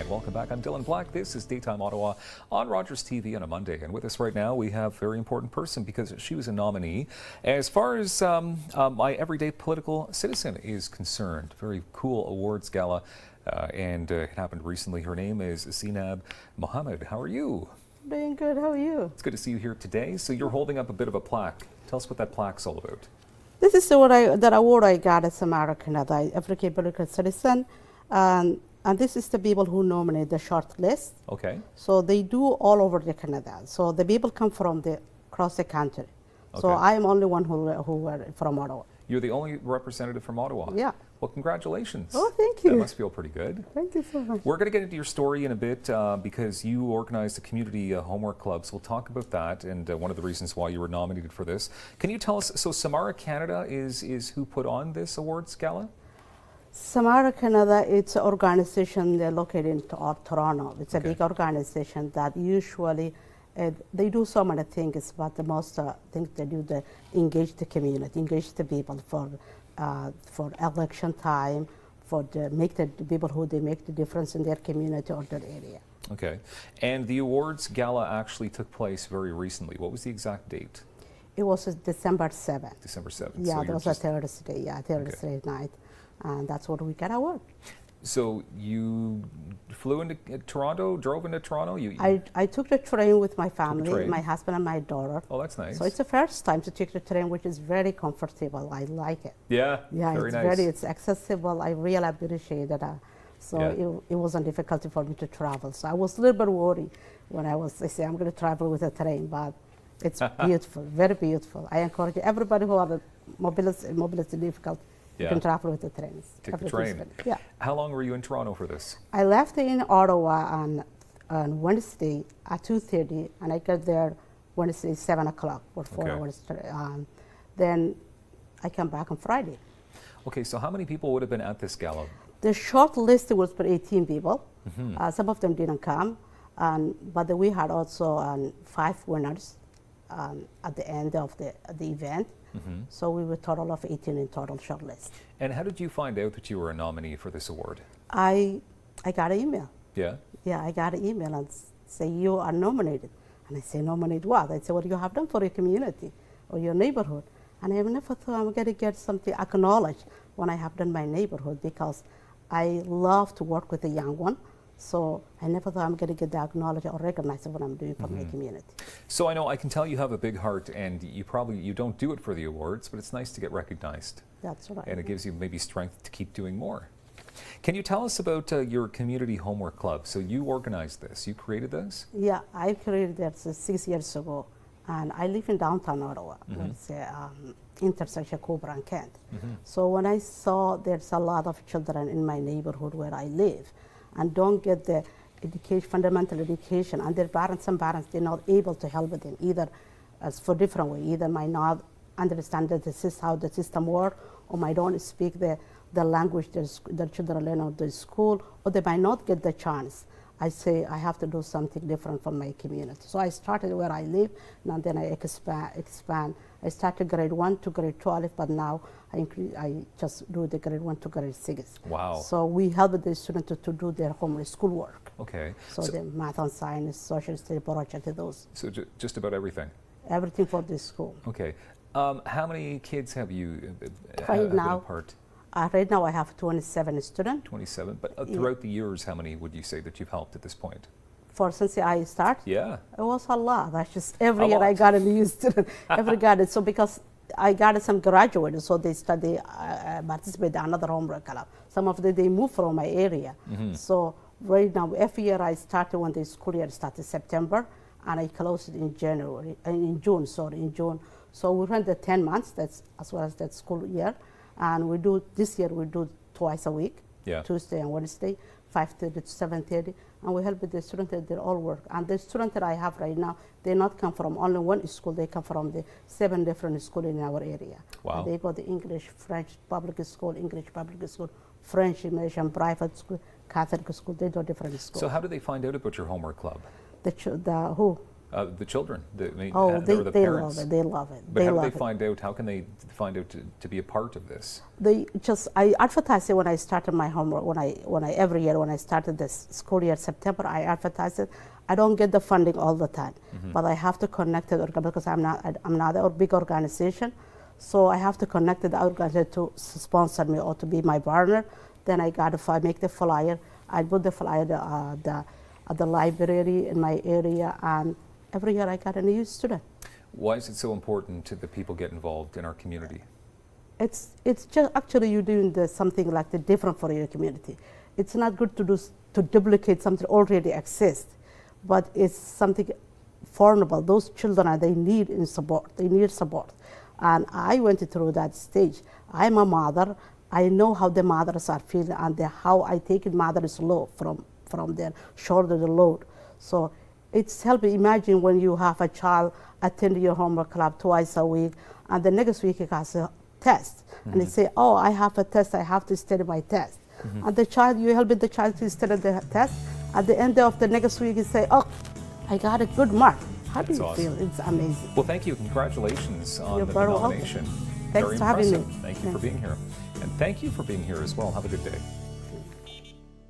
And welcome back. I'm Dylan Black. This is Daytime Ottawa on Rogers TV on a Monday. And with us right now, we have a very important person because she was a nominee. As far as my everyday political citizen is concerned, very cool awards gala. It happened recently. Her name is Zeinab Mohamed. How are you? Doing good. How are you? It's good to see you here today. So you're holding up a bit of a plaque. Tell us what that plaque's all about. This is that award I got at Samara Canada, everyday political citizen. And this is the people who nominate the shortlist. Okay. So they do all over the Canada. So the people come from across the country. Okay. So I am only one who were from Ottawa. You're the only representative from Ottawa? Yeah. Well, congratulations. Oh, thank you. That must feel pretty good. Thank you so much. We're going to get into your story in a bit because you organized a community homework club. So we'll talk about that and one of the reasons why you were nominated for this. Can you tell us, so Samara Canada is who put on this awards gala? Samara Canada, it's an organization they're located in Toronto. It's a big organization that usually they do so many things, but the most things they do, they engage the community, engage the people for election time, make the people who they make the difference in their community or their area. Okay, and the awards gala actually took place very recently. What was the exact date? It was December 7th. December 7th. Yeah, so it was a Thursday. Yeah, Thursday night, and that's what we got award. So you flew into Toronto, drove into Toronto? I took the train with my family, my husband and my daughter. Oh, that's nice. So it's the first time to take the train, which is very comfortable. I like it. Yeah, very nice. It's accessible. I really appreciate it. It wasn't difficult for me to travel. So I was a little bit worried when I said I'm going to travel with a train, but it's beautiful, very beautiful. I encourage everybody who have a mobility difficult, you can travel with the trains. Take the train. Yeah. How long were you in Toronto for this? I left in Ottawa on Wednesday at 2:30, and I got there Wednesday 7 o'clock for 4 hours. Then I come back on Friday. Okay, so how many people would have been at this gala? The short list was for 18 people. Some of them didn't come, but we had also 5 winners at the end of the event. So we were a total of 18 in total shortlist. And how did you find out that you were a nominee for this award? I got an email. Yeah? Yeah, I got an email and say you are nominated. And I say, nominate what? I say, what you have done for your community or your neighborhood. And I never thought I'm going to get something acknowledged when I have done my neighborhood, because I love to work with the young one. So I never thought I'm going to get the acknowledged or recognized what I'm doing for my community. So I know, I can tell you have a big heart, and you don't do it for the awards, but it's nice to get recognized. That's right. And it gives you maybe strength to keep doing more. Can you tell us about your community homework club? So you organized this, you created this? Yeah, I created this 6 years ago, and I live in downtown Ottawa. It's intersection Cobra and Kent. So when I saw there's a lot of children in my neighborhood where I live and don't get the education, fundamental education, and some parents, they're not able to help them either for different way, either might not understand how the system works, or might don't speak the language the children learn at the school, or they might not get the chance. I say I have to do something different for my community. So I started where I live, and then I expand. I started grade 1 to grade 12, but now I just do the grade 1 to grade 6. Wow. So we help the students to do their homework schoolwork. Okay. So the math and science, social study project, those. So just about everything? Everything for this school. Okay. How many kids have you right now? Part? Right now I have 27 students. 27, but throughout the years, how many would you say that you've helped at this point? Since I started? Yeah. It was a lot. That's just every year I got a new student. So because I got some graduates, so they participate in another homework club. Some of them, they move from my area. So right now, every year I started when the school year started September, and I closed it in June. So we run the 10 months, that's as well as that school year. And this year we do twice a week, Tuesday and Wednesday, 5:30 to 7:30, and we help the students that they all work. And the students that I have right now, they not come from only one school, they come from the 7 different schools in our area. Wow. And they go to English, French public school, English public school, French immersion, private school, Catholic school, they do different schools. So how do they find out about your homework club? Who? The children, Oh, or the they parents. love it. They love it. But how do they love it. find out? How can they find out to be a part of this? I advertised it when I started my homework. Every year when I started this school year, September, I advertised it. I don't get the funding all the time, but I have to connect it because I'm not a big organization, so I have to connect the organization to sponsor me or to be my partner. Then I got to make the flyer. I put the flyer at the library in my area, and every year I got a new student. Why is it so important that people get involved in our community? It's just actually you're doing something like the different for your community. It's not good to duplicate something already exists, but it's something vulnerable. Those children, they need support. They need support, and I went through that stage. I'm a mother. I know how the mothers are feeling and how I take mother's load from their shoulder the load. So it's helping. Imagine when you have a child attend your homework club twice a week, and the next week he has a test, and they say, "Oh, I have a test. I have to study my test." And you help the child to study the test. At the end of the next week, you say, "Oh, I got a good mark." How do you feel? It's amazing. Well, thank you. Congratulations on You're the very nomination. welcome. Thanks Very for having impressive. me. Thank you for being here. And thank you for being here as well. Have a good day.